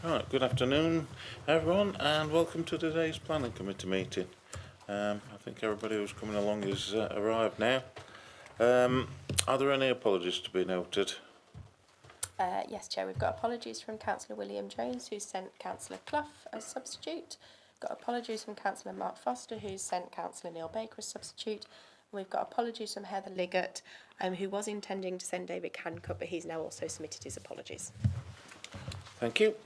Right, good afternoon everyone and welcome to today's Planning Committee meeting. I think everybody who's coming along has arrived now. Are there any apologies to be noted? Yes, Chair, we've got apologies from Councillor William Jones, who's sent Councillor Clough as substitute. Got apologies from Councillor Mark Foster, who's sent Councillor Neil Baker as substitute. And we've got apologies from Heather Liggett, who was intending to send David Hancock, but he's now also submitted his apologies. Thank you.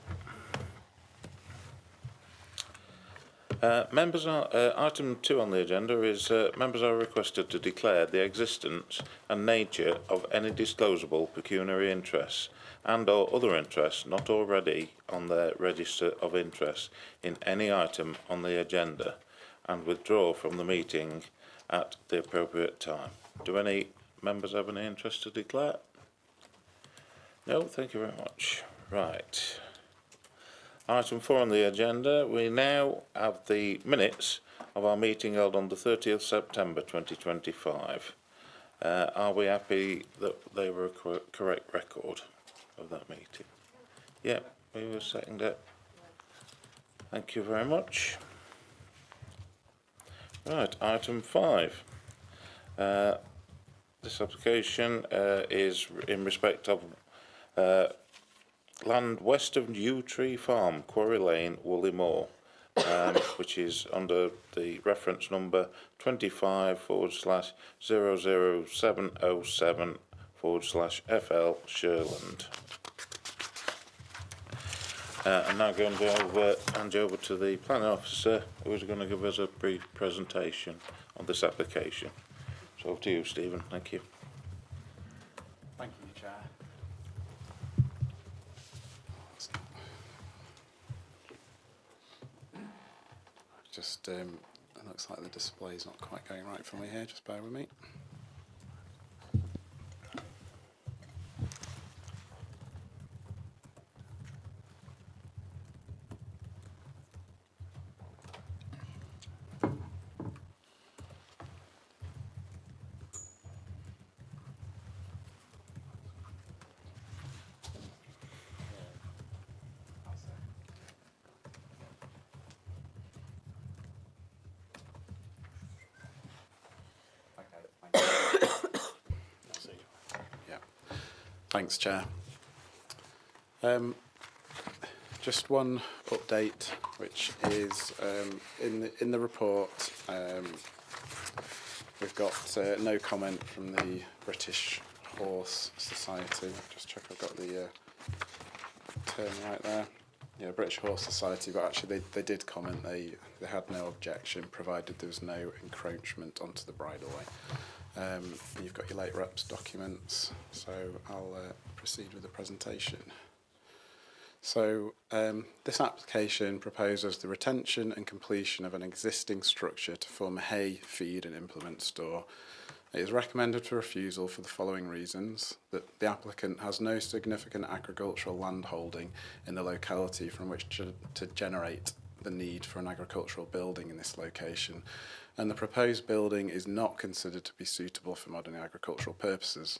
Item 2 on the agenda is members are requested to declare the existence and nature of any disclosable pecuniary interests and or other interests not already on their register of interest in any item on the agenda and withdraw from the meeting at the appropriate time. Do any members have any interest to declare? No, thank you very much. Right. Item 4 on the agenda, we now have the minutes of our meeting held on the 30th September 2025. Are we happy that they were a correct record of that meeting? Yeah, we will second it. Thank you very much. Right, item 5. This application is in respect of land west of Yew Tree Farm, Quarry Lane, Woolly Moor, which is under the reference number 25/00707/FL Sherland. I'm now going to hand you over to the planning officer, who is going to give us a brief presentation on this application. So over to you, Stephen. Thank you. Thank you, Chair. Just, it looks like the display's not quite going right for me here, just bear with me. Thanks, Chair. Just one update, which is in the report. We've got no comment from the British Horse Society. Just check I've got the term right there. Yeah, British Horse Society, but actually they did comment. They had no objection, provided there was no encroachment onto the bridleway. You've got your late reps documents, so I'll proceed with the presentation. So this application proposes the retention and completion of an existing structure to form a hay, feed and implement store. It is recommended for refusal for the following reasons: that the applicant has no significant agricultural land holding in the locality from which to generate the need for an agricultural building in this location, and the proposed building is not considered to be suitable for modern agricultural purposes.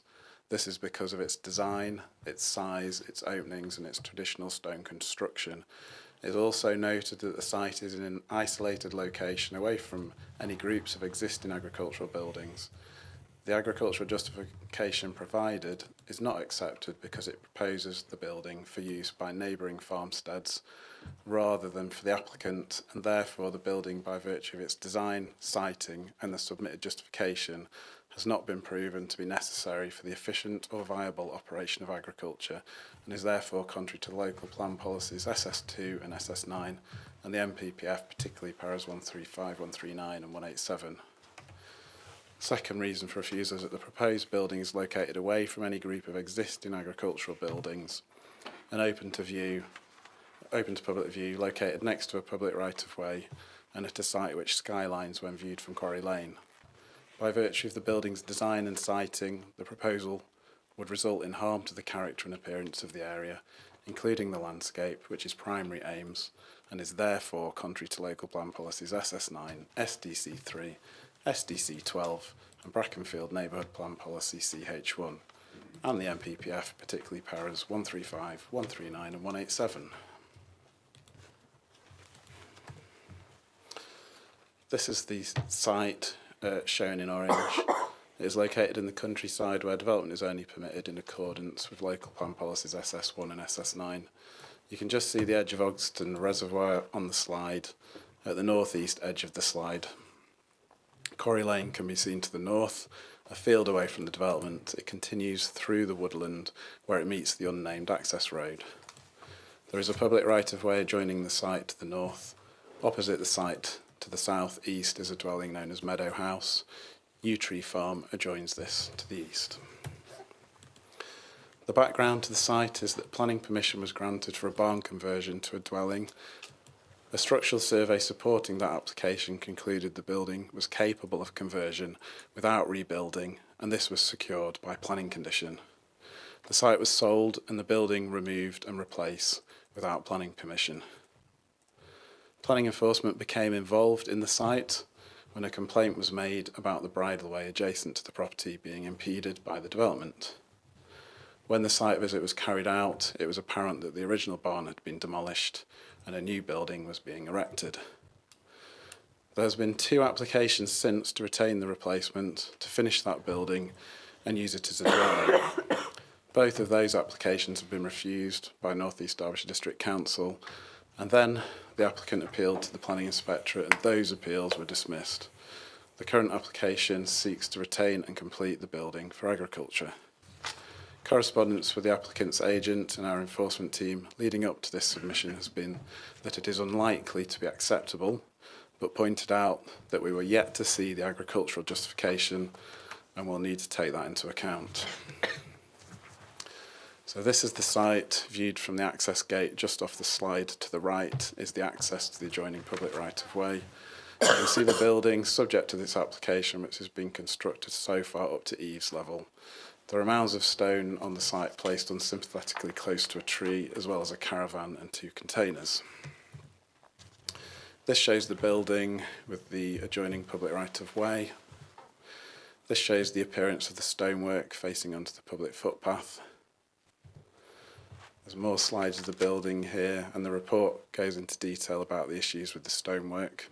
This is because of its design, its size, its openings and its traditional stone construction. It is also noted that the site is in an isolated location away from any groups of existing agricultural buildings. The agricultural justification provided is not accepted because it proposes the building for use by neighbouring farmsteads rather than for the applicant, and therefore the building, by virtue of its design, siting and the submitted justification, has not been proven to be necessary for the efficient or viable operation of agriculture and is therefore contrary to local plan policies SS2 and SS9 and the MPPF, particularly paras 135, 139 and 187. Second reason for refusal is that the proposed building is located away from any group of existing agricultural buildings and open to public view, located next to a public right-of-way and at a site which skylines when viewed from Quarry Lane. By virtue of the building's design and siting, the proposal would result in harm to the character and appearance of the area, including the landscape, which is primary aims, and is therefore contrary to local plan policies SS9, SDC3, SDC12 and Brackenfield Neighbourhood Plan Policy CH1 and the MPPF, particularly paras 135, 139 and 187. This is the site shown in orange. It is located in the countryside where development is only permitted in accordance with local plan policies SS1 and SS9. You can just see the edge of Ogston Reservoir on the slide at the northeast edge of the slide. Quarry Lane can be seen to the north, a field away from the development. It continues through the woodland where it meets the unnamed access road. There is a public right-of-way adjoining the site to the north. Opposite the site to the south-east is a dwelling known as Meadow House. Yew Tree Farm adjoins this to the east. The background to the site is that planning permission was granted for a barn conversion to a dwelling. A structural survey supporting that application concluded the building was capable of conversion without rebuilding, and this was secured by planning condition. The site was sold and the building removed and replaced without planning permission. Planning enforcement became involved in the site when a complaint was made about the bridleway adjacent to the property being impeded by the development. When the site visit was carried out, it was apparent that the original barn had been demolished and a new building was being erected. There has been 2 applications since to retain the replacement, to finish that building and use it as a dwelling. Both of those applications have been refused by North East Derbyshire District Council, and then the applicant appealed to the Planning Inspectorate and those appeals were dismissed. The current application seeks to retain and complete the building for agriculture. Correspondence with the applicant's agent and our enforcement team leading up to this submission has been that it is unlikely to be acceptable, but pointed out that we were yet to see the agricultural justification and will need to take that into account. So this is the site viewed from the access gate. Just off the slide to the right is the access to the adjoining public right-of-way. You can see the building subject to this application, which has been constructed so far up to eaves level. There are mounds of stone on the site placed unsympathetically close to a tree, as well as a caravan and 2 containers. This shows the building with the adjoining public right-of-way. This shows the appearance of the stonework facing onto the public footpath. There's more slides of the building here, and the report goes into detail about the issues with the stonework.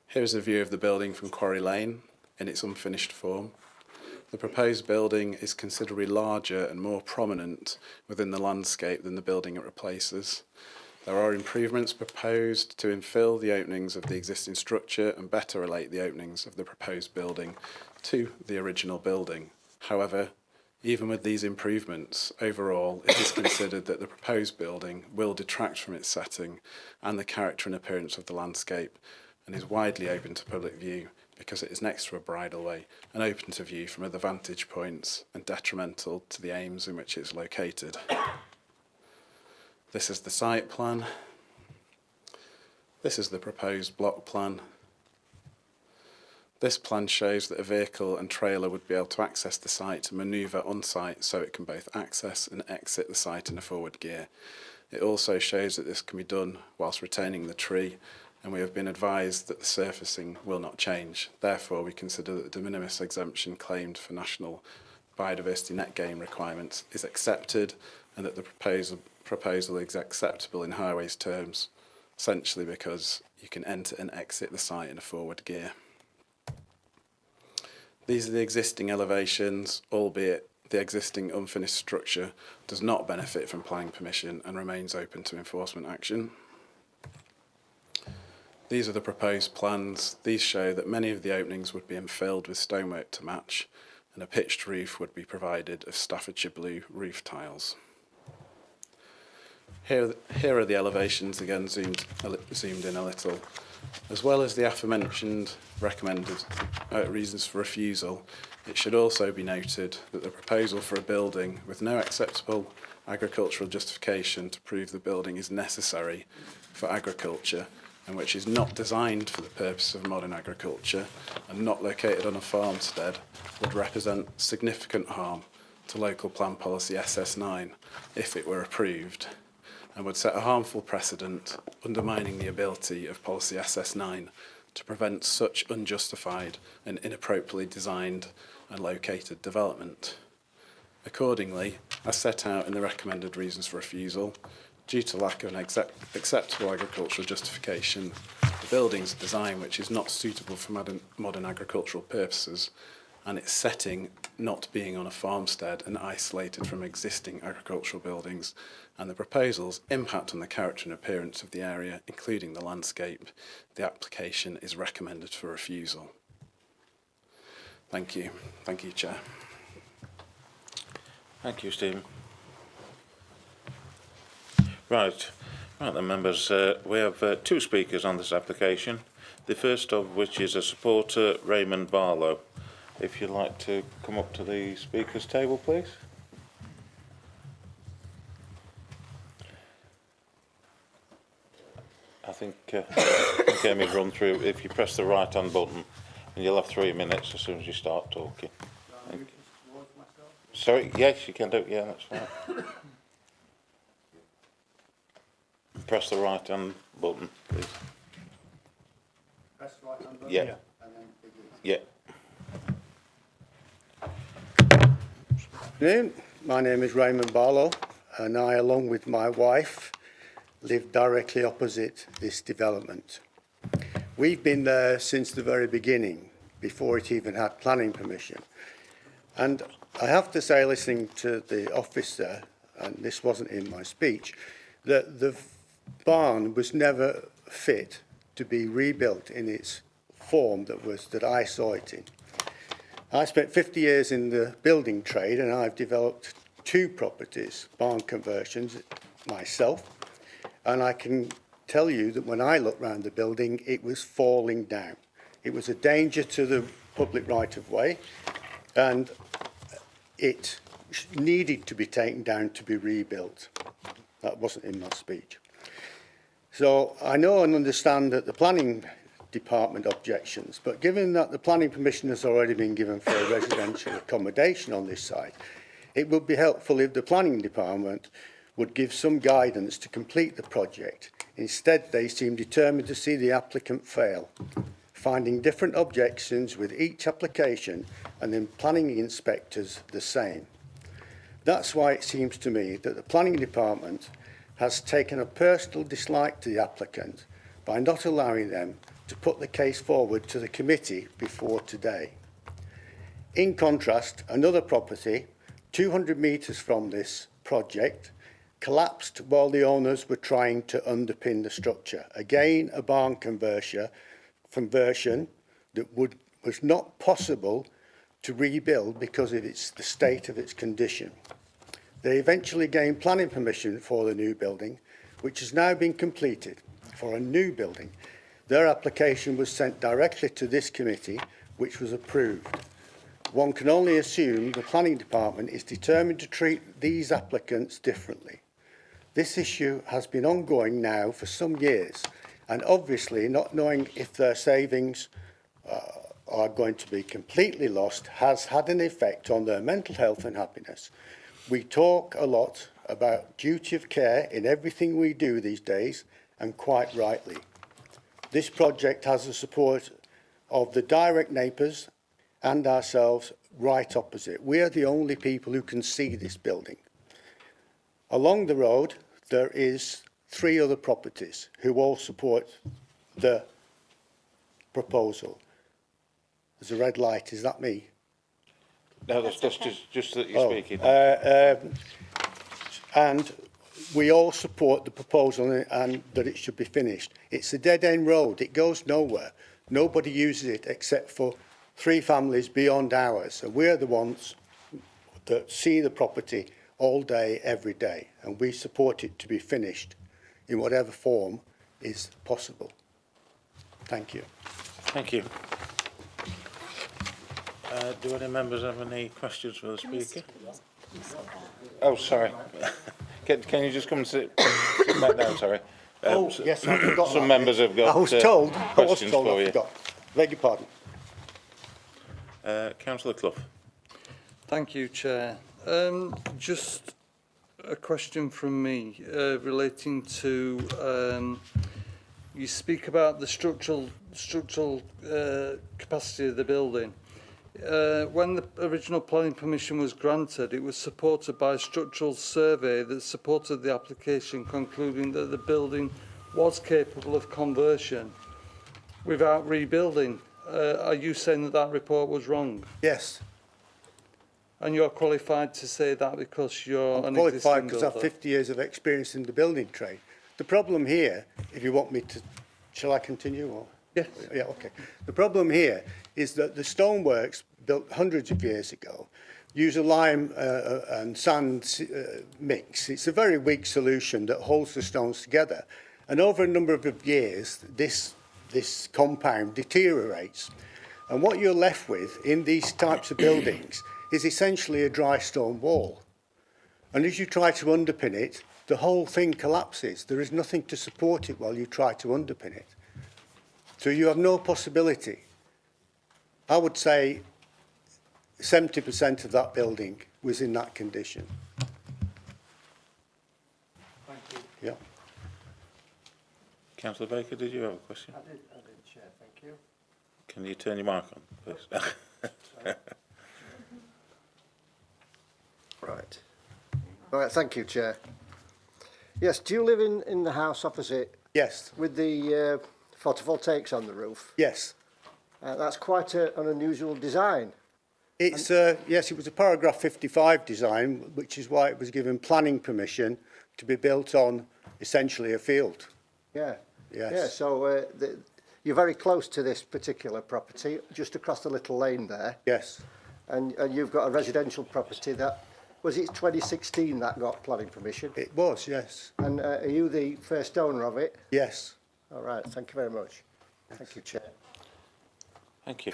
Here is a view of the building from Quarry Lane in its unfinished form. The proposed building is considerably larger and more prominent within the landscape than the building it replaces. There are improvements proposed to infill the openings of the existing structure and better relate the openings of the proposed building to the original building. However, even with these improvements, overall, it is considered that the proposed building will detract from its setting and the character and appearance of the landscape, and is widely open to public view because it is next to a bridleway and open to view from other vantage points and detrimental to the aims in which it is located. This is the site plan. This is the proposed block plan. This plan shows that a vehicle and trailer would be able to access the site and manoeuvre on site so it can both access and exit the site in a forward gear. It also shows that this can be done whilst retaining the tree, and we have been advised that the surfacing will not change. Therefore, we consider that the de minimis exemption claimed for national biodiversity net gain requirements is accepted, and that the proposal is acceptable in highways terms, essentially because you can enter and exit the site in a forward gear. These are the existing elevations, albeit the existing unfinished structure does not benefit from planning permission and remains open to enforcement action. These are the proposed plans. These show that many of the openings would be infilled with stonework to match, and a pitched roof would be provided of Staffordshire blue roof tiles. Here are the elevations, again zoomed in a little. As well as the aforementioned recommended reasons for refusal, it should also be noted that the proposal for a building with no acceptable agricultural justification to prove the building is necessary for agriculture and which is not designed for the purpose of modern agriculture and not located on a farmstead would represent significant harm to local plan policy SS9 if it were approved, and would set a harmful precedent undermining the ability of policy SS9 to prevent such unjustified and inappropriately designed and located development. Accordingly, as set out in the recommended reasons for refusal. Due to lack of an acceptable agricultural justification, the building's design, which is not suitable for modern agricultural purposes, and its setting not being on a farmstead and isolated from existing agricultural buildings, and the proposal's impact on the character and appearance of the area, including the landscape, the application is recommended for refusal. Thank you. Thank you, Chair. Thank you, Stephen. Right then, members, we have two speakers on this application, the first of which is a supporter, Raymond Barlow. If you'd like to come up to the speakers table, please. I think Amy's run through. If you press the right-hand button, and you'll have 3 minutes as soon as you start talking. Sorry, yes, you can do it. Yeah, that's fine. Press the right-hand button, please. Press the right-hand button? Yeah. And then Yeah. Good afternoon. My name is Raymond Barlow, and I, along with my wife, live directly opposite this development. We've been there since the very beginning, before it even had planning permission. And I have to say, listening to the officer, and this wasn't in my speech, that the barn was never fit to be rebuilt in its form that I saw it in. I spent 50 years in the building trade, and I've developed 2 properties, barn conversions, myself, and I can tell you that when I looked round the building, it was falling down. It was a danger to the public right-of-way, and it needed to be taken down to be rebuilt. That wasn't in my speech. So I know and understand that the planning department objections, but given that the planning permission has already been given for a residential accommodation on this site, it would be helpful if the planning department would give some guidance to complete the project. Instead, they seem determined to see the applicant fail, finding different objections with each application and then planning inspectors the same. That's why it seems to me that the planning department has taken a personal dislike to the applicant by not allowing them to put the case forward to the committee before today. In contrast, another property, 200 metres from this project, collapsed while the owners were trying to underpin the structure. Again, a barn conversion that was not possible to rebuild because of the state of its condition. They eventually gained planning permission for the new building, which has now been completed for a new building. Their application was sent directly to this committee, which was approved. One can only assume the planning department is determined to treat these applicants differently. This issue has been ongoing now for some years, and obviously not knowing if their savings are going to be completely lost has had an effect on their mental health and happiness. We talk a lot about duty of care in everything we do these days, and quite rightly. This project has the support of the direct neighbours and ourselves right opposite. We are the only people who can see this building. Along the road, there is 3 other properties who all support the proposal. There's a red light, is that me? No, that's just that you're speaking. And we all support the proposal and that it should be finished. It's a dead-end road. It goes nowhere. Nobody uses it except for 3 families beyond ours. And we're the ones that see the property all day, every day. And we support it to be finished in whatever form is possible. Thank you. Thank you. Do any members have any questions for the speaker? Oh, sorry. Can you just come and sit back down, sorry? Yes, I forgot. Some members have got I was told for I you. forgot. Beg your pardon. Councillor Clough. Thank you, Chair. Just a question from me relating to you speak about the structural capacity of the building. when the original planning permission was granted, it was supported by a structural survey that supported the application, concluding that the building was capable of conversion without rebuilding. Are you saying that that report was wrong? Yes, And you're qualified to say that because you're I'm an qualified existing because I've builder? 50 years of experience in the building trade. The problem here, if you want me to, shall I continue? Or? Yes. Yeah, okay. The problem here is that the stoneworks built hundreds of years ago use a lime and sand mix. It's a very weak solution that holds the stones together. And over a number of years, this compound deteriorates. And what you're left with in these types of buildings is essentially a dry stone wall. And as you try to underpin it, the whole thing collapses. There is nothing to support it while you try to underpin it. So you have no possibility. I would say 70% of that building was in that condition. Thank you. Yeah. Councillor Baker, did you have a question? I did, Chair, thank you. Can you turn your mic on, please? Right. Right, thank you, Chair. Yes, do you live in the house opposite Yes. with the photovoltaics on the roof? Yes. That's quite an unusual design. It's yes, it was a paragraph 55 design, which is why it was given planning permission to be built on essentially a field. Yeah. Yes. Yeah, so you're very close to this particular property, just across the little lane there. Yes. And you've got a residential property that, was it 2016 that got planning permission? It was, yes. And are you the first owner of it? Yes. All right, thank you very much. Thank you, Chair. Thank you.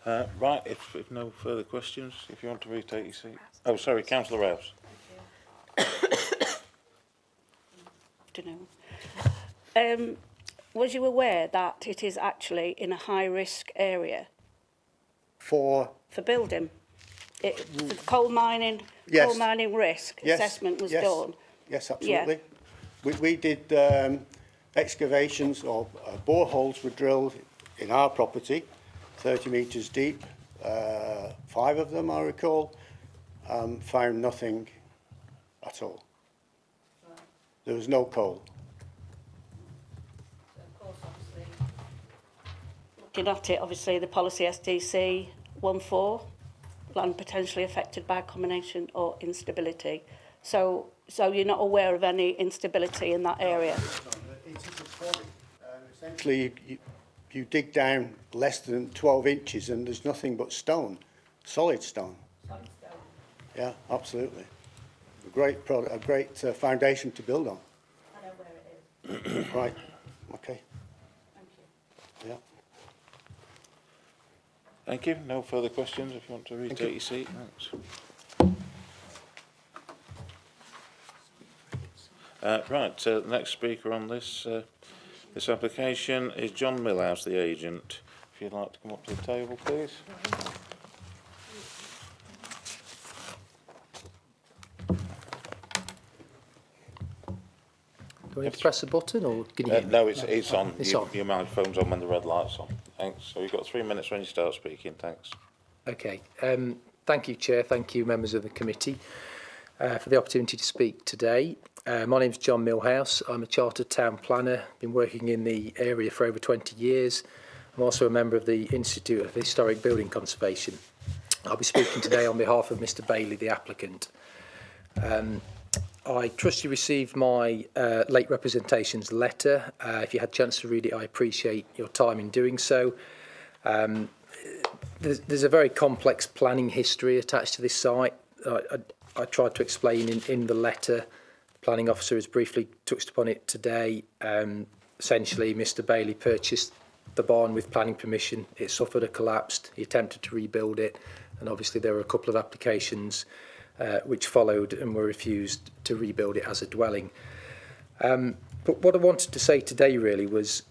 Right, if no further questions, if you want to retake your seat. Oh, sorry, Councillor Rouse. Afternoon. Was you aware that it is actually in a high-risk area For for building? The coal mining, Yes. coal mining risk yes, assessment was yes, done. Yes, absolutely. We did excavations or boreholes were drilled in our property, 30 metres deep, 5 of them I recall, found nothing at all. There was no coal. Looking at it, obviously, the policy SDC 14, land potentially affected by combination or instability. So you're not aware of any instability in that area? It is a quarry. Essentially, you dig down less than 12 inches and there's nothing but stone, solid stone. Solid stone. Yeah, absolutely. A great product, a great foundation to build on. I know where it is. Right. Okay. Thank you. Yeah. Thank you. No further questions, if you want to retake your seat. Thanks. Right, the next speaker on this this application is John Millhouse, the agent. If you'd like to come up to the table, please. Do I need to press a button or can you hear me? No, it's on. It's on. Your microphone's on when the red light's on. Thanks. So you've got 3 minutes when you start speaking. Thanks. Okay. Thank you, Chair. Thank you, members of the committee, for the opportunity to speak today. My name's John Millhouse. I'm a chartered town planner. Been working in the area for over 20 years. I'm also a member of the Institute of Historic Building Conservation. I'll be speaking today on behalf of Mr. Bailey, the applicant. I trust you received my late representations letter. If you had a chance to read it, I appreciate your time in doing so. There's a very complex planning history attached to this site. I tried to explain in the letter. The planning officer has briefly touched upon it today. Essentially, Mr. Bailey purchased the barn with planning permission. It suffered a collapse. He attempted to rebuild it, and obviously there were a couple of applications which followed and were refused to rebuild it as a dwelling. But what I wanted to say today really was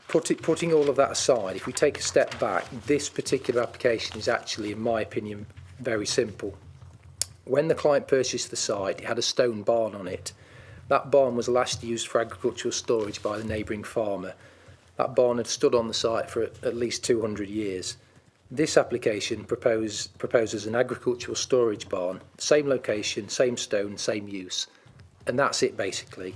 putting all of that aside, if we take a step back, this particular application is actually, in my opinion, very simple. When the client purchased the site, it had a stone barn on it. That barn was last used for agricultural storage by the neighbouring farmer. That barn had stood on the site for at least 200 years. This application proposes an agricultural storage barn, same location, same stone, same use, and that's it basically.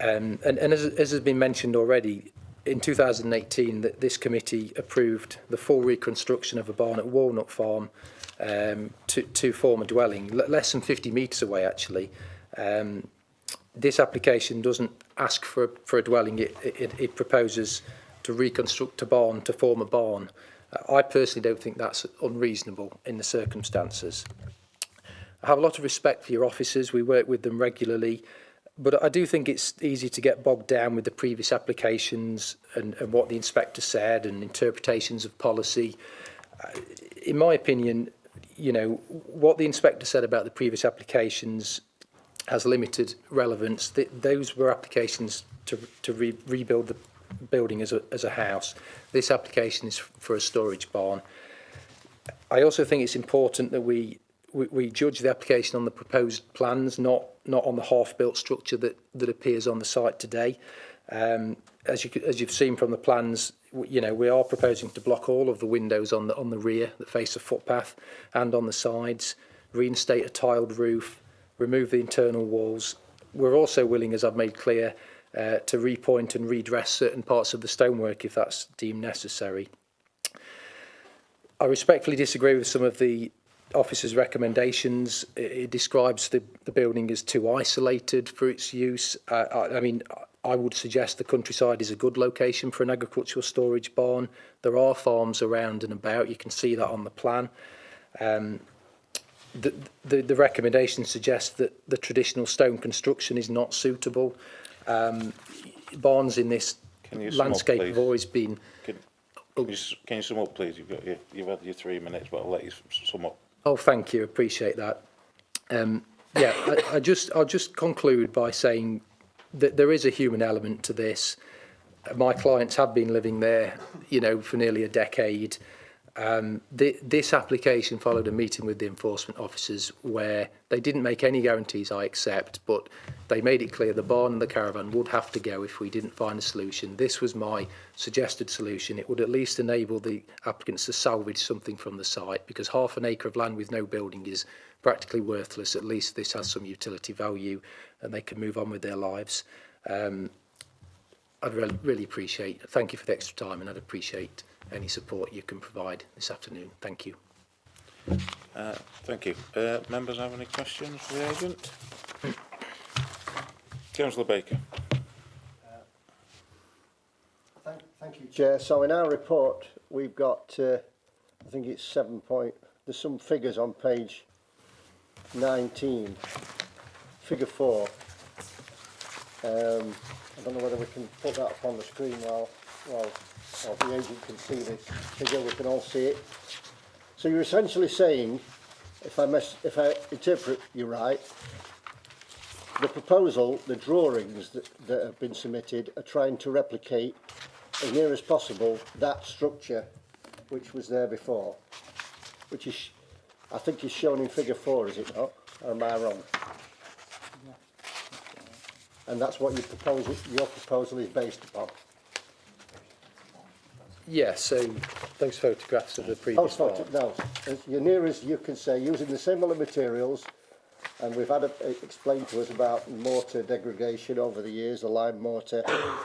And as has been mentioned already, in 2018 this committee approved the full reconstruction of a barn at Walnut Farm to form a dwelling, less than 50 metres away actually. This application doesn't ask for a dwelling, it proposes to reconstruct a barn to form a barn. I personally don't think that's unreasonable in the circumstances. I have a lot of respect for your officers, we work with them regularly, but I do think it's easy to get bogged down with the previous applications and what the inspector said and interpretations of policy. In my opinion, you know, what the inspector said about the previous applications has limited relevance. Those were applications to rebuild the building as a house. This application is for a storage barn. I also think it's important that we judge the application on the proposed plans, not on the half-built structure that appears on the site today. As you've seen from the plans, you know, we are proposing to block all of the windows on the rear that face a footpath and on the sides, reinstate a tiled roof, remove the internal walls. We're also willing, as I've made clear, to repoint and redress certain parts of the stonework if that's deemed necessary. I respectfully disagree with some of the officer's recommendations. It describes the building as too isolated for its use. I mean, I would suggest the countryside is a good location for an agricultural storage barn. There are farms around and about, you can see that on the plan. The recommendation suggests that the traditional stone construction is not suitable. Barns in this landscape have always been... Can you sum up, please? You've had your 3 minutes, but I'll let you sum up. Oh, thank you. Appreciate that. Yeah, I'll just conclude by saying that there is a human element to this. My clients have been living there, you know, for nearly a decade. This application followed a meeting with the enforcement officers where they didn't make any guarantees, I accept, but they made it clear the barn and the caravan would have to go if we didn't find a solution. This was my suggested solution. It would at least enable the applicants to salvage something from the site, because half an acre of land with no building is practically worthless. At least this has some utility value and they can move on with their lives. I'd really appreciate, thank you for the extra time, and I'd appreciate any support you can provide this afternoon. Thank you. Thank you. Members have any questions for the agent? Councillor Baker. Thank you, Chair. So in our report, we've got, I think it's 7 point, there's some figures on page 19, figure 4. I don't know whether we can put that up on the screen while the agent can see this figure, we can all see it. So you're essentially saying, if I interpret you right, the proposal, the drawings that have been submitted are trying to replicate as near as possible that structure which was there before, which is, I think is shown in figure 4, is it not? Or am I wrong? And that's what your proposal is based upon? Yeah, so those photographs of the previous barn. No, you're near as you can say, using the similar materials, and we've had explained to us about mortar degradation over the years, the lime mortar,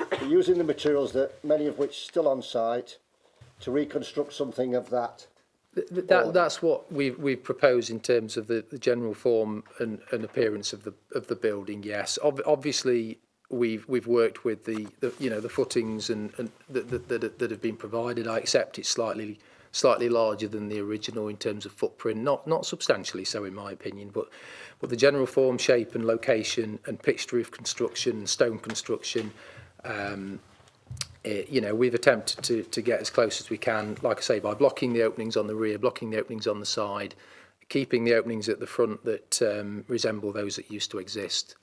but using the materials that many of which are still on site to reconstruct something of that. That's what we've proposed in terms of the general form and appearance of the building. Yes, obviously we've worked with the footings and that have been provided. I accept it's slightly larger than the original in terms of footprint, not substantially so in my opinion, but the general form, shape and location and pitched roof construction, stone construction. We've attempted to get as close as we can, like I say, by blocking the openings on the rear, blocking the openings on the side, keeping the openings at the front that resemble those that used to exist.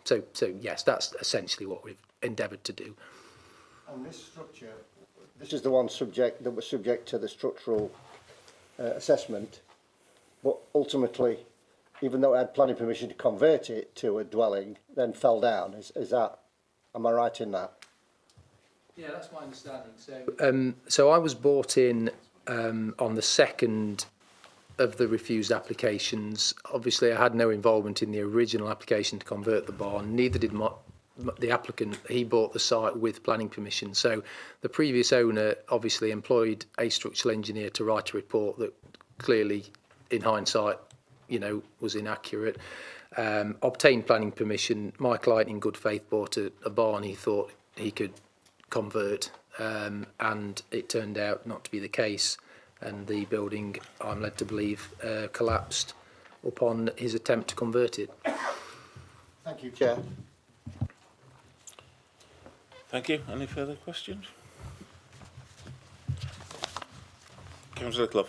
So yes, that's essentially what we've endeavoured to do. And this structure, this is the one that was subject to the structural assessment, but ultimately, even though it had planning permission to convert it to a dwelling, then fell down. Is that, am I right in that? Yeah, that's my understanding. So I was brought in on the second of the refused applications. Obviously, I had no involvement in the original application to convert the barn. Neither did the applicant. He bought the site with planning permission. So the previous owner obviously employed a structural engineer to write a report that clearly, in hindsight, was inaccurate. Obtained planning permission. My client, in good faith, bought a barn he thought he could convert, and it turned out not to be the case, and the building, I'm led to believe, collapsed upon his attempt to convert it. Thank you, Chair. Thank you. Any further questions? Councillor Clough.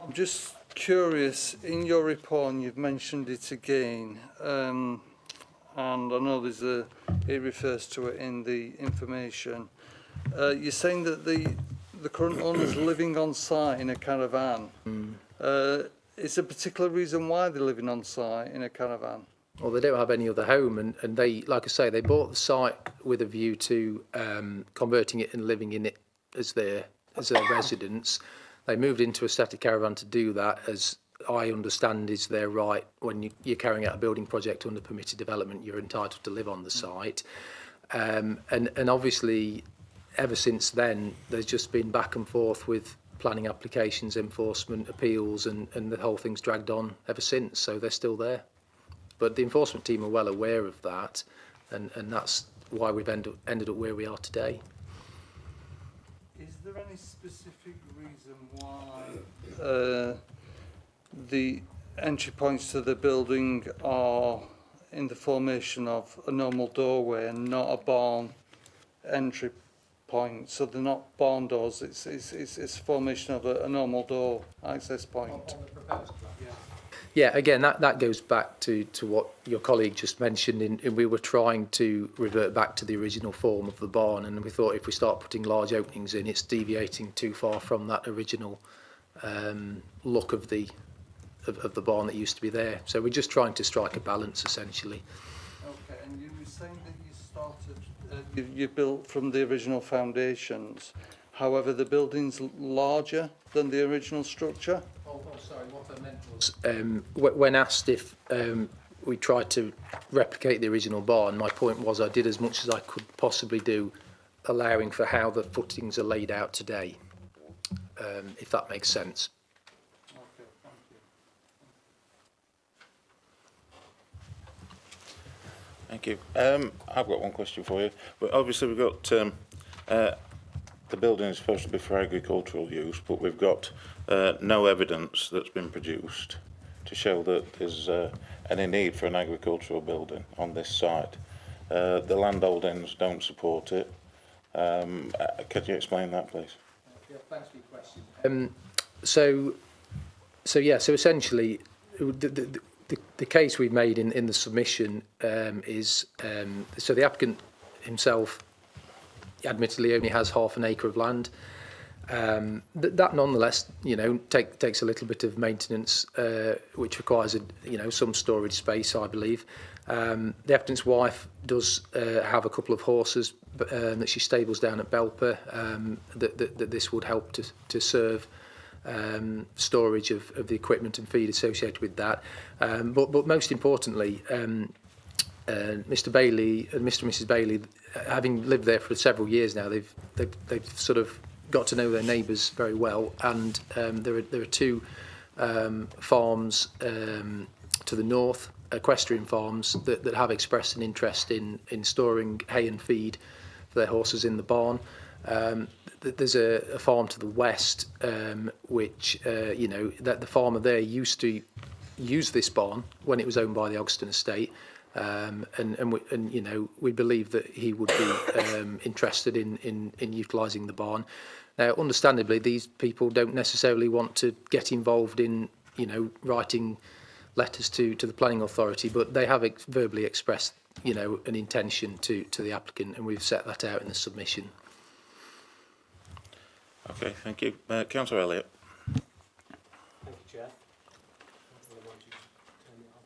I'm just curious, in your report, and you've mentioned it again, and I know it refers to it in the information. You're saying that the current owner's living on site in a caravan. Is there a particular reason why they're living on site in a caravan? Well, they don't have any other home, and they, like I say, they bought the site with a view to converting it and living in it as their residence. They moved into a static caravan to do that, as I understand is their right. When you're carrying out a building project under permitted development, you're entitled to live on the site. And obviously, ever since then, there's just been back and forth with planning applications, enforcement, appeals, and the whole thing's dragged on ever since. So they're still there. But the enforcement team are well aware of that, and that's why we've ended up where we are today. Is there any specific reason why the entry points to the building are in the formation of a normal doorway and not a barn entry point? So they're not barn doors, it's formation of a normal door access point. Yeah, again, that goes back to what your colleague just mentioned. In we were trying to revert back to the original form of the barn, and we thought if we start putting large openings in, it's deviating too far from that original look of the barn that used to be there. So we're just trying to strike a balance, essentially. Okay, and you were saying that you started, you built from the original foundations. However, the building's larger than the original structure? Oh, sorry, what I meant was, when asked if we tried to replicate the original barn, my point was I did as much as I could possibly do, allowing for how the footings are laid out today, if that makes sense. Okay, thank you. Thank you. I've got one question for you. But obviously, we've got the building is supposed to be for agricultural use, but we've got no evidence that's been produced to show that there's any need for an agricultural building on this site. The landholdings don't support it. Could you explain that, please? Yeah, thanks for your question. So essentially, the case we've made in the submission is so the applicant himself admittedly only has half an acre of land. That nonetheless, takes a little bit of maintenance, which requires some storage space, I believe. The applicant's wife does have a couple of horses that she stables down at Belper. That this would help to serve storage of the equipment and feed associated with that. But most importantly, Mr. Bailey and Mr. and Mrs. Bailey, having lived there for several years now, they've sort of got to know their neighbours very well, and there are two farms to the north, equestrian farms, that have expressed an interest in storing hay and feed for their horses in the barn. There's a farm to the west, which that the farmer there used to use this barn when it was owned by the Ogston estate. And we believe that he would be interested in utilising the barn. Now, understandably, these people don't necessarily want to get involved in writing letters to the planning authority, but they have verbally expressed an intention to the applicant, and we've set that out in the submission. Okay, thank you. Councillor Elliott. Thank you, Chair.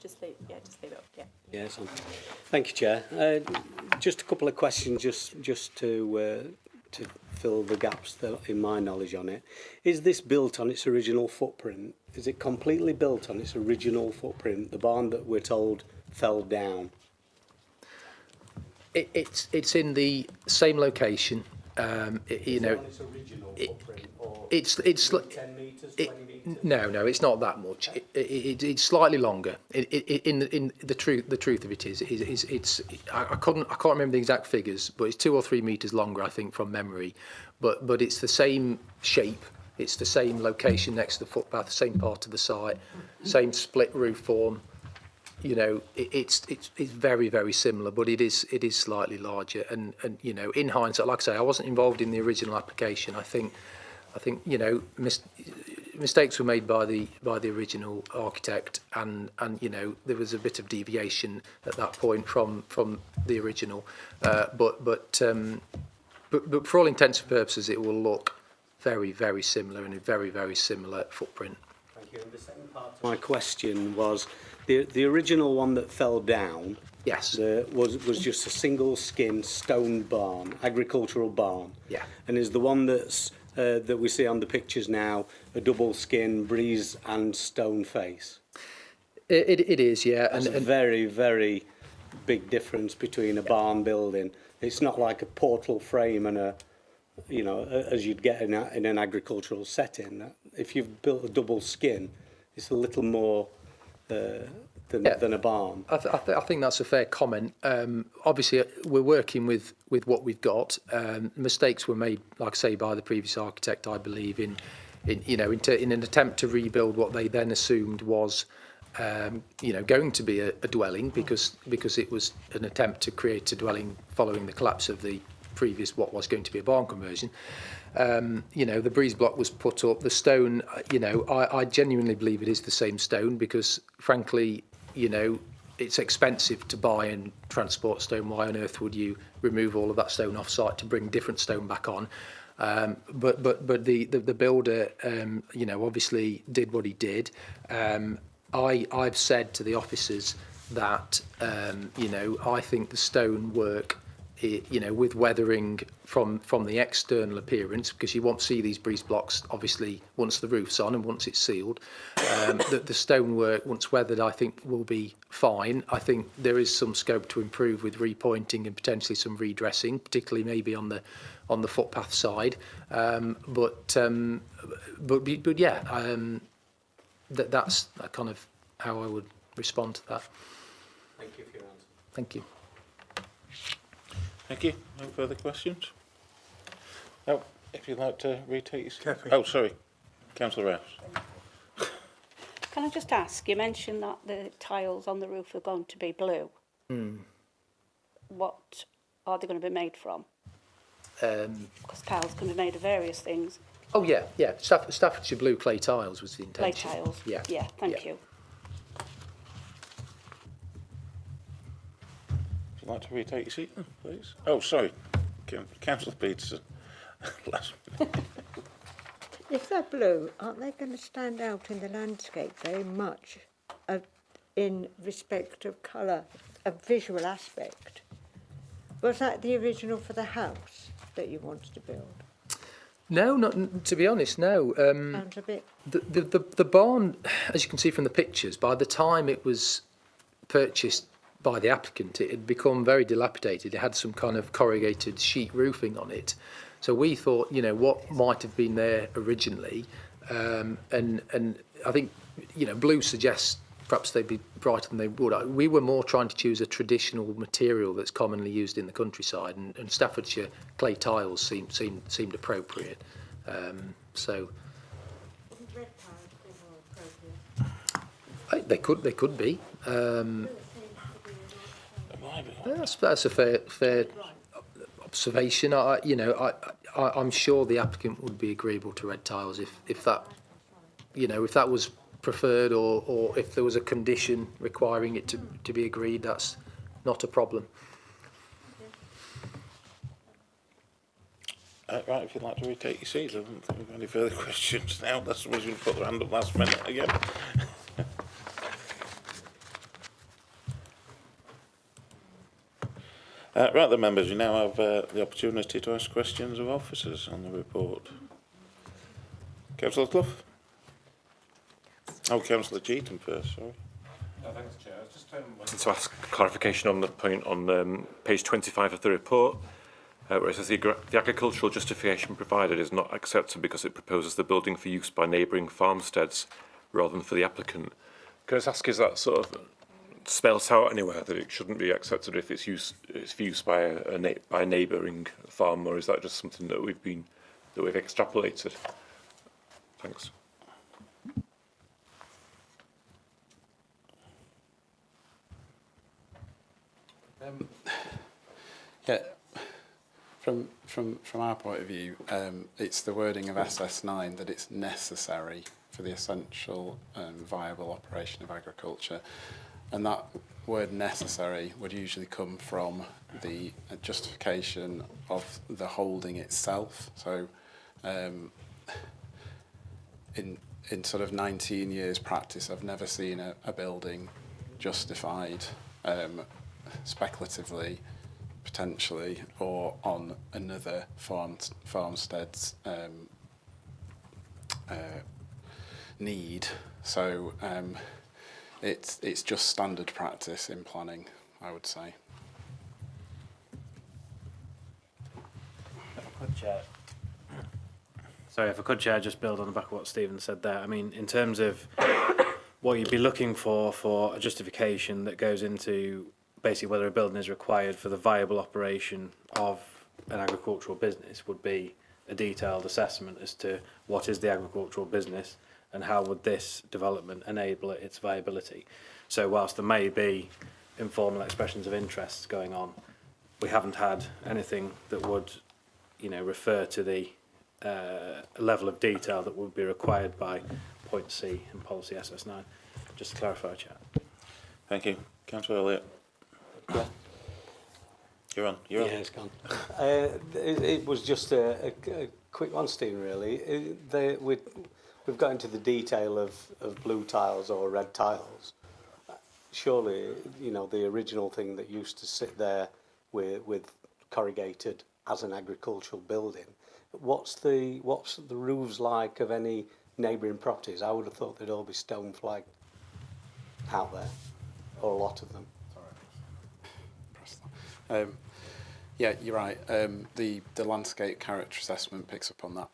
Just leave it up, yeah. Yes. Thank you, Chair. Just a couple of questions, just to fill the gaps that, in my knowledge on it. Is this built on its original footprint? Is it completely built on its original footprint? The barn that we're told fell down. It's in the same location. You know, On its original footprint, or it's 10 metres, 20 metres? no, it's not that much. It's slightly longer. In the truth of it is it's I can't remember the exact figures, but it's 2 or 3 metres longer, I think, from memory. But it's the same shape. It's the same location next to the footpath, same part of the site, same split roof form. You know, it's very, very similar, but it is slightly larger. And you know, in hindsight, like I say, I wasn't involved in the original application. I think you know, mistakes were made by the original architect, and you know, there was a bit of deviation at that point from the original. But for all intents and purposes, it will look very, very similar and a very, very similar footprint. Thank you. And the second part of my question was, the original one that fell down, Yes. was just a single skin stone barn, agricultural barn. Yeah. And is the one that's that we see on the pictures now a double skin, breeze and stone face? It is, yeah. That's a very, very big difference between a barn building. It's not like a portal frame and a, you know, as you'd get in an agricultural setting. If you've built a double skin, it's a little more than a barn. I think that's a fair comment. Obviously, we're working with what we've got. Mistakes were made, like I say, by the previous architect, I believe, in an attempt to rebuild what they then assumed was, you know, going to be a dwelling, because it was an attempt to create a dwelling following the collapse of the previous what was going to be a barn conversion. You know, the breeze block was put up. The stone, you know, I genuinely believe it is the same stone, because frankly, you know, it's expensive to buy and transport stone. Why on earth would you remove all of that stone off site to bring different stone back on? But the builder, you know, obviously did what he did. I've said to the officers that, you know, I think the stone work, you know, with weathering from the external appearance, because you won't see these breeze blocks obviously once the roof's on and once it's sealed, the stonework once weathered I think will be fine. I think there is some scope to improve with repointing and potentially some redressing, particularly maybe on the footpath side, but yeah, that's kind of how I would respond to that. Thank you for your answer. Thank you. Thank you. No further questions? No. If you'd like to retake your... Cappy. Oh, sorry. Councillor Rouse. Can I just ask, you mentioned that the tiles on the roof are going to be blue. What are they going to be made from? Because tiles can be made of various things. Oh yeah. Staffordshire blue clay tiles was the Clay intention. tiles. Yeah. Thank you. Would you like to retake your seat then, please? Oh, sorry. Councillor Peterson. Last minute. If they're blue, aren't they going to stand out in the landscape very much in respect of colour, a visual aspect? Was that the original for the house that you wanted to build? No, not to be honest. No. Sounds a bit... The barn, as you can see from the pictures, by the time it was purchased by the applicant, it had become very dilapidated. It had some kind of corrugated sheet roofing on it. So we thought, you know, what might have been there originally, and I think, you know, blue suggests perhaps they'd be brighter than they would. We were more trying to choose a traditional material that's commonly used in the countryside, and Staffordshire clay tiles seemed appropriate. So Red tiles be more appropriate? they could be. That's a fair observation. I'm sure the applicant would be agreeable to red tiles if that, you know, if that was preferred, or if there was a condition requiring it to be agreed. That's not a problem. Right, if you'd like to retake your seat, I don't think we've got any further questions now. That's somebody's going to put their hand up last minute again. Right then, members, you now have the opportunity to ask questions of officers on the report. Councillor Clough? Oh, Councillor Cheetham first, sorry. Thanks, Chair. I was just wanted to ask clarification on the point on page 25 of the report, where it says the agricultural justification provided is not accepted because it proposes the building for use by neighbouring farmsteads rather than for the applicant. Can I just ask, is that sort of spelt out anywhere that it shouldn't be accepted if it's for use by a neighbouring farm, or is that just something that we've extrapolated? Thanks. Yeah, from our point of view, it's the wording of SS9 that it's necessary for the essential viable operation of agriculture, and that word necessary would usually come from the justification of the holding itself. So in sort of 19 years practice, I've never seen a building justified speculatively, potentially, or on another farmstead's need. So it's just standard practice in planning, I would say. Sorry, if I could, Chair, just build on the back of what Stephen said there. I mean, in terms of what you'd be looking for a justification that goes into basically whether a building is required for the viable operation of an agricultural business would be a detailed assessment as to what is the agricultural business and how would this development enable its viability. So whilst there may be informal expressions of interests going on, we haven't had anything that would, refer to the level of detail that would be required by point C in policy SS9. Just to clarify, Chair. Thank you. Councillor Elliott. Yeah. You're on. Yeah, it's gone. It was just a quick one, Stephen, really. We've got into the detail of blue tiles or red tiles. Surely, the original thing that used to sit there with corrugated as an agricultural building, what's the roofs like of any neighbouring properties? I would have thought they'd all be stone flagged out there, or a lot of them. Yeah, you're right. The landscape character assessment picks up on that.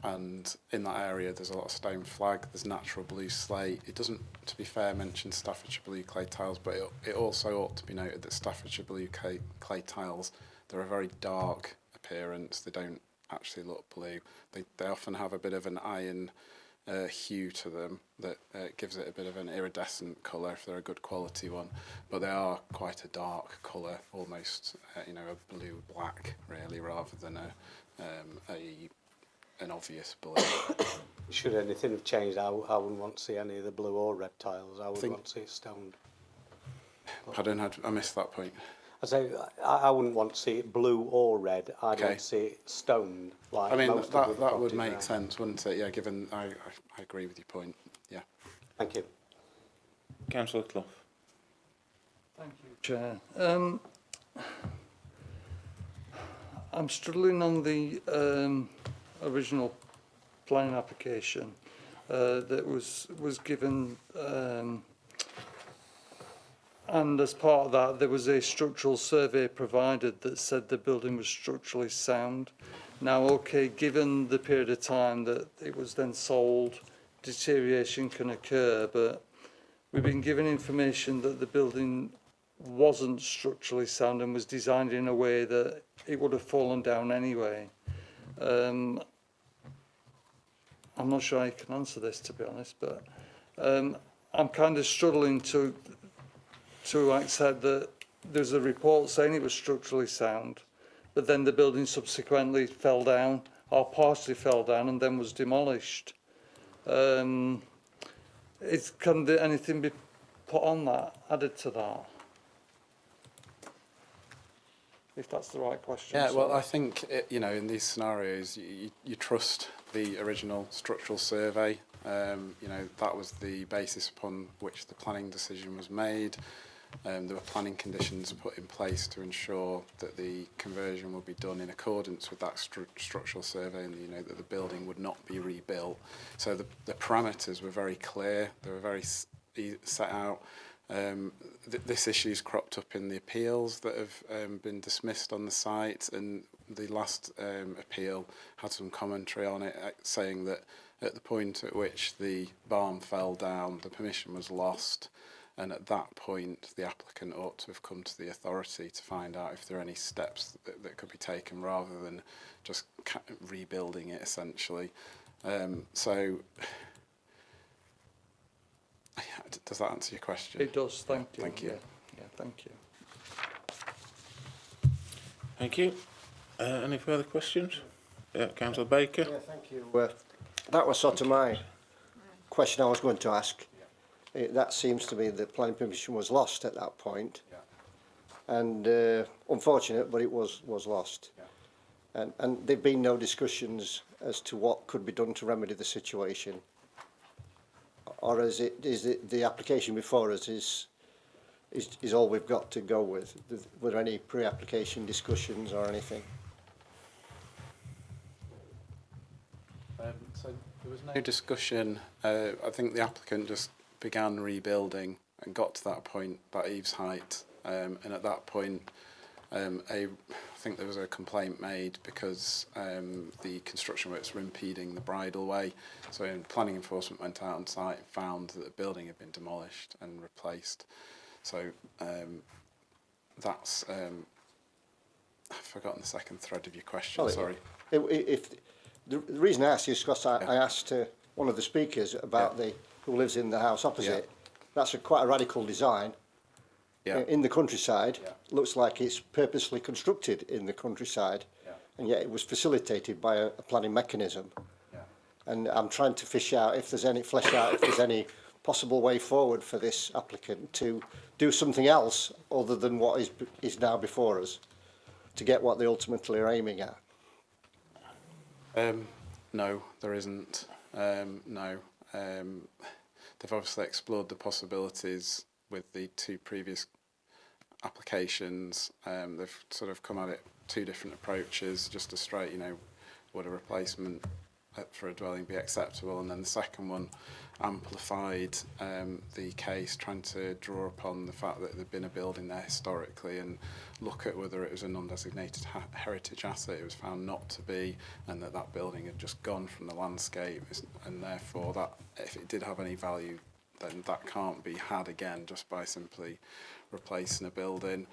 And in that area, there's a lot of stone flag. There's natural blue slate. It doesn't, to be fair, mention Staffordshire blue clay tiles, but it also ought to be noted that Staffordshire blue clay tiles, they're a very dark appearance. They don't actually look blue. They often have a bit of an iron hue to them that gives it a bit of an iridescent colour if they're a good quality one, but they are quite a dark colour, almost a blue black really, rather than an obvious blue. Should anything have changed, I wouldn't want to see any of the blue or red tiles. I would want to see it stoned. Pardon, I missed that point. I say I wouldn't want to see it blue or red. I'd want to see it stoned. Like I mean, most that would make sense, wouldn't it? Yeah, given I agree with your point. Yeah. Thank you. Councillor Clough. Thank you, Chair. I'm struggling on the original planning application that was given, and as part of that there was a structural survey provided that said the building was structurally sound. Now, okay, given the period of time that it was then sold, deterioration can occur, but we've been given information that the building wasn't structurally sound and was designed in a way that it would have fallen down anyway. I'm not sure I can answer this, to be honest, but I'm kind of struggling to accept that there's a report saying it was structurally sound, but then the building subsequently fell down, or partially fell down, and then was demolished. Can anything be put on that, added to that? If that's the right question. Yeah, well, I think, in these scenarios, you trust the original structural survey. That was the basis upon which the planning decision was made. There were planning conditions put in place to ensure that the conversion would be done in accordance with that structural survey, and that the building would not be rebuilt. So the parameters were very clear. They were very set out. This issue's cropped up in the appeals that have been dismissed on the site, and the last appeal had some commentary on it saying that at the point at which the barn fell down, the permission was lost, and at that point the applicant ought to have come to the authority to find out if there are any steps that could be taken rather than just rebuilding it essentially. So does that answer your question? It does, thank you. Thank you. Yeah, thank you. Thank you. Any further questions? Yeah, Councillor Baker. Yeah, thank you. That was sort of my question I was going to ask. That seems to be the planning permission was lost at that point. Yeah. And unfortunate, but it was lost. Yeah. And there've been no discussions as to what could be done to remedy the situation. Or is it the application before us is all we've got to go with? Were there any pre-application discussions or anything? So there was no discussion. I think the applicant just began rebuilding and got to that point, that eaves height, and at that point I think there was a complaint made because the construction works were impeding the bridleway. So planning enforcement went out on site and found that the building had been demolished and replaced. So that's I've forgotten the second thread of your question. Sorry. The reason I asked is because I asked one of the speakers about who lives in the house opposite. Yeah. That's quite a radical design. Yeah. In the countryside. Yeah. Looks like it's purposely constructed in the countryside, and yet it was facilitated by a planning mechanism. Yeah. And I'm trying to flesh out if there's any possible way forward for this applicant to do something else other than what is now before us to get what they ultimately are aiming at. No, there isn't. No. They've obviously explored the possibilities with the two previous applications. They've sort of come at it two different approaches, just a straight, would a replacement for a dwelling be acceptable, and then the second one amplified the case, trying to draw upon the fact that there'd been a building there historically and look at whether it was a non-designated heritage asset. It was found not to be, and that building had just gone from the landscape, and therefore that if it did have any value, then that can't be had again just by simply replacing a building.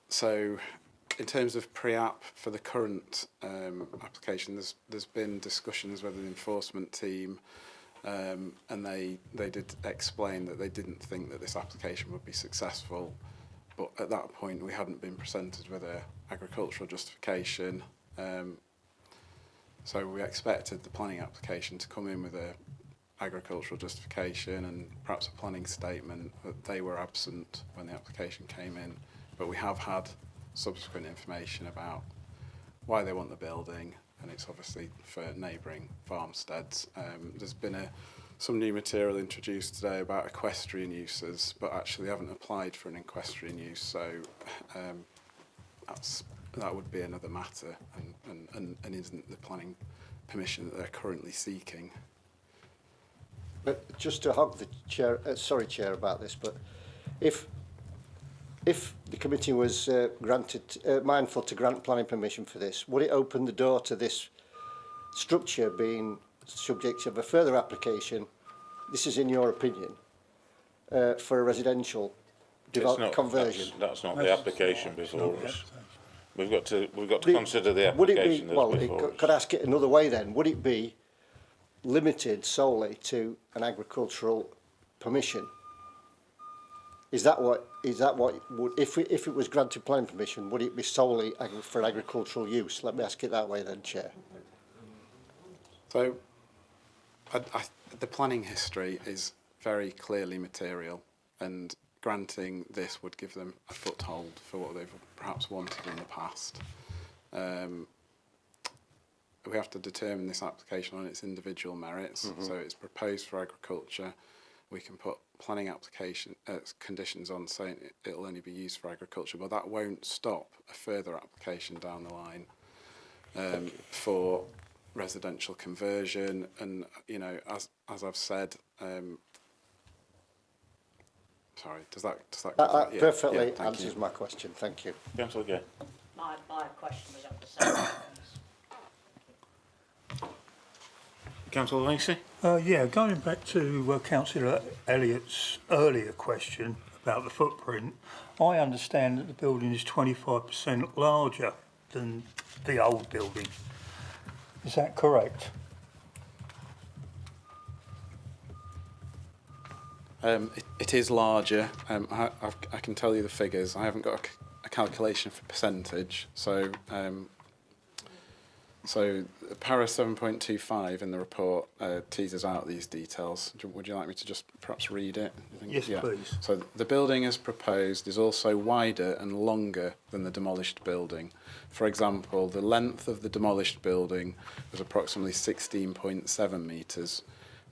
So in terms of pre-app for the current application, there's been discussions with the enforcement team, and they did explain that they didn't think that this application would be successful, but at that point we hadn't been presented with a agricultural justification, so we expected the planning application to come in with a agricultural justification and perhaps a planning statement, but they were absent when the application came in. But we have had subsequent information about why they want the building, and it's obviously for neighbouring farmsteads. There's been some new material introduced today about equestrian uses, but actually haven't applied for an equestrian use, so that would be another matter, and isn't the planning permission that they're currently seeking. But just to hog the chair, sorry, Chair, about this, but if the committee was mindful to grant planning permission for this, would it open the door to this structure being subject of a further application? This is in your opinion, for a residential conversion. That's not the application before us. We've got to consider the application that's before us. Could I ask it another way then? Would it be limited solely to an agricultural permission? Is that what would, if it was granted planning permission, would it be solely for agricultural use? Let me ask it that way then, Chair. So the planning history is very clearly material, and granting this would give them a foothold for what they've perhaps wanted in the past. We have to determine this application on its individual merits. So it's proposed for agriculture. we can put planning application conditions on saying it'll only be used for agriculture, but that won't stop a further application down the line for residential conversion. And as I've said, sorry, does that cover That Yeah, perfectly yeah, thank answers you. my question. Thank you. Councillor Gay. My question was on the same lines. Councillor Lacey. Yeah, going back to Councillor Elliott's earlier question about the footprint, I understand that the building is 25% larger than the old building. Is that correct? It is larger. I can tell you the figures. I haven't got a calculation for percentage. So para 7.25 in the report teases out these details. Would you like me to just perhaps read it? Yes, please. So the building as proposed is also wider and longer than the demolished building. For example, the length of the demolished building was approximately 16.7 metres,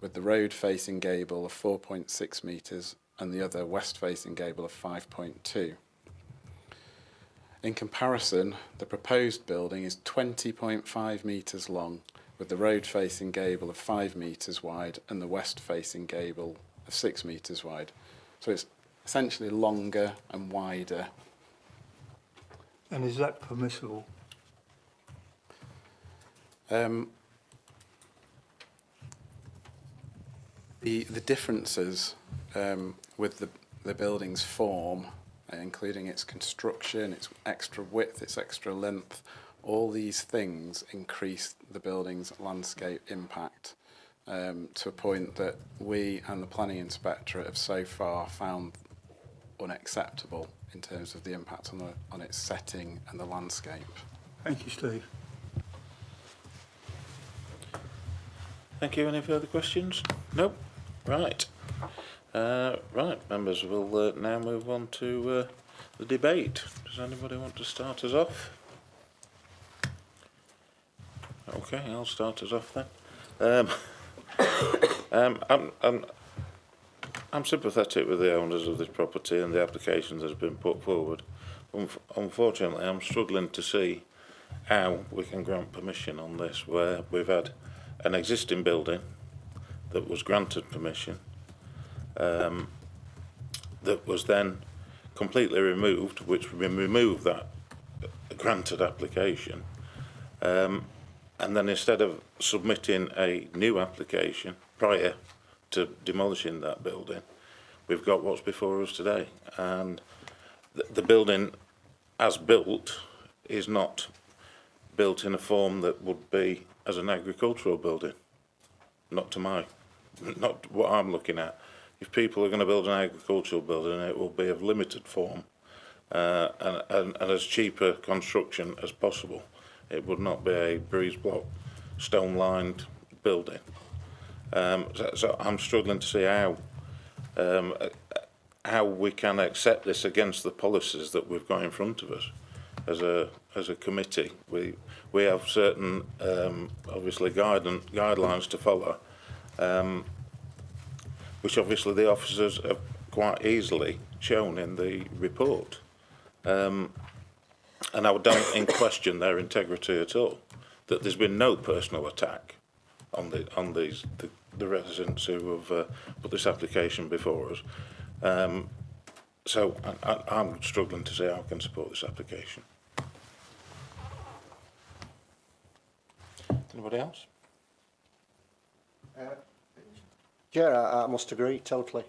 with the road-facing gable of 4.6 metres and the other west-facing gable of 5.2. In comparison, the proposed building is 20.5 metres long, with the road-facing gable of 5 metres wide and the west-facing gable of 6 metres wide. So it's essentially longer and wider. And is that permissible? The differences with the building's form, including its construction, its extra width, its extra length, all these things increase the building's landscape impact to a point that we and the planning inspectorate have so far found unacceptable in terms of the impact on its setting and the landscape. Thank you, Steve. Thank you. Any further questions? Nope. Right. Right, members, we'll now move on to the debate. Does anybody want to start us off? Okay, I'll start us off then. I'm sympathetic with the owners of this property and the application that has been put forward. Unfortunately, I'm struggling to see how we can grant permission on this, where we've had an existing building that was granted permission, that was then completely removed, which removed that granted application, and then instead of submitting a new application prior to demolishing that building, we've got what's before us today. And the building as built is not built in a form that would be as an agricultural building. Not what I'm looking at. If people are going to build an agricultural building, it will be of limited form and as cheap a construction as possible. It would not be a breeze block, stone-lined building. So I'm struggling to see how we can accept this against the policies that we've got in front of us as a committee. We have certain obviously guidelines to follow, which obviously the officers have quite easily shown in the report, and I don't in question their integrity at all. That there's been no personal attack on the residents who have put this application before us. So I'm struggling to see how I can support this application. Anybody else? Chair, I must agree totally.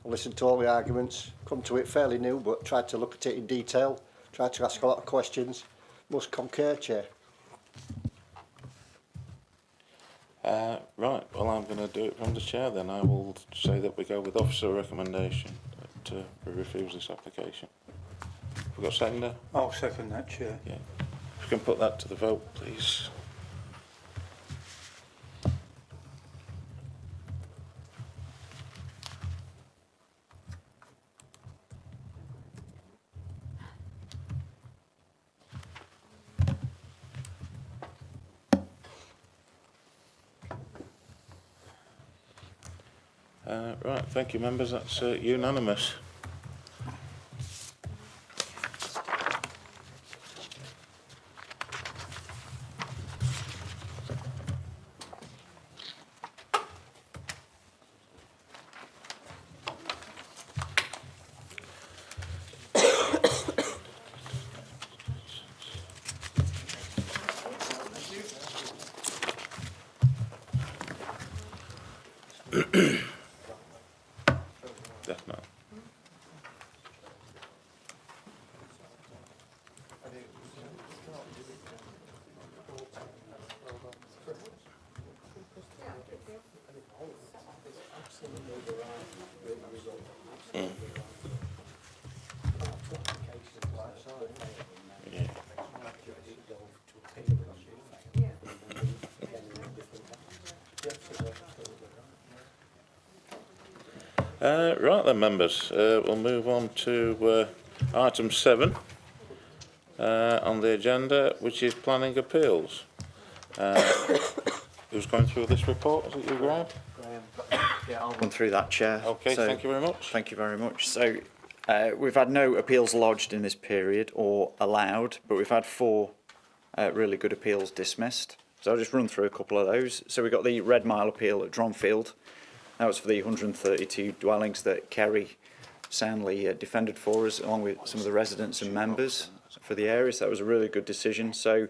I listened to all the arguments, come to it fairly new, but tried to look at it in detail, tried to ask a lot of questions. Must concur, Chair. Right, well, I'm going to do it from the chair then. I will say that we go with officer recommendation to refuse this application. We've got a seconder? I'll second that, Chair. Yeah. If you can put that to the vote, please. Right, thank you, members. That's unanimous. Definitely. Right then, members, we'll move on to item 7 on the agenda, which is planning appeals. Who's going through this report? Is it you, Graham? Yeah, I'll run through that, Chair. Okay, thank you very much. Thank you very much. So we've had no appeals lodged in this period or allowed, but we've had 4 really good appeals dismissed. So I'll just run through a couple of those. So we've got the Red Mile appeal at Dronfield. That was for the 132 dwellings that Kerry soundly defended for us, along with some of the residents and members for the area. So that was a really good decision. So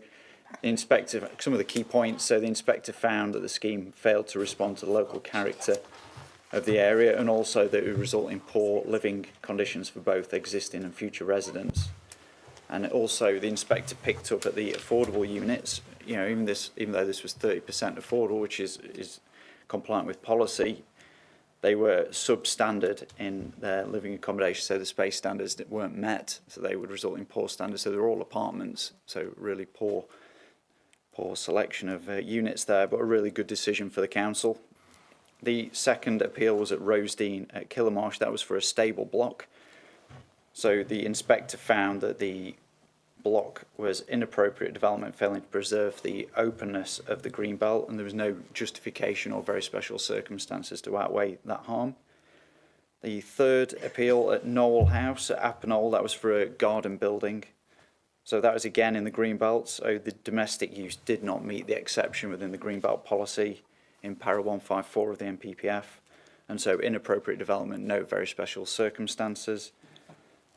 the inspector, some of the key points, so the inspector found that the scheme failed to respond to the local character of the area, and also that it would result in poor living conditions for both existing and future residents. And also the inspector picked up at the affordable units, you know, even though this was 30% affordable, which is compliant with policy, they were substandard in their living accommodation, so the space standards that weren't met, so they would result in poor standards. So they're all apartments, so really poor selection of units there, but a really good decision for the council. The second appeal was at Rosedene at Killamarsh. That was for a stable block. So the inspector found that the block was inappropriate development, failing to preserve the openness of the green belt, and there was no justification or very special circumstances to outweigh that harm. The third appeal at Knoll House at Apenol, that was for a garden building. So that was again in the green belt. So the domestic use did not meet the exception within the green belt policy in para 154 of the NPPF, and so inappropriate development, no very special circumstances.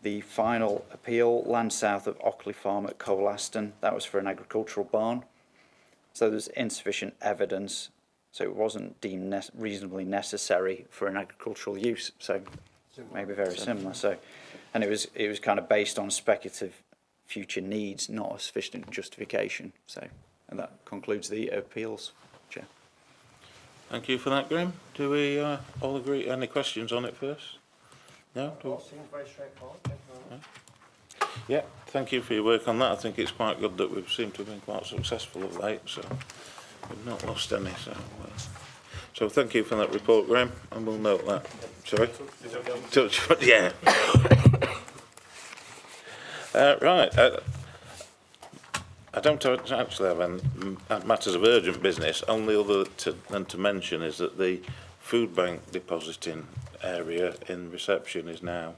The final appeal, land south of Ockley Farm at Colaston, that was for an agricultural barn. So there's insufficient evidence, so it wasn't deemed reasonably necessary for an agricultural use. So maybe very similar. So, and it was kind of based on speculative future needs, not a sufficient justification. So, and that concludes the appeals, Chair. Thank you for that, Graham. Do we all agree? Any questions on it first? No? Seems very straightforward. Yeah, thank you for your work on that. I think it's quite good that we've seemed to have been quite successful of late, so we've not lost any. So thank you for that report, Graham, and we'll note that. Sorry? Touch, yeah. Right. I don't actually have any matters of urgent business. Only other than to mention is that the food bank depositing area in reception is now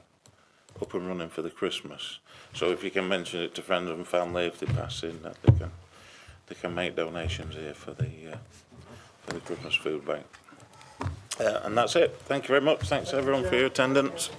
up and running for the Christmas. So if you can mention it to friends and family if they pass in, that they can make donations here for the Christmas food bank. And that's it. Thank you very much. Thanks everyone for your attendance.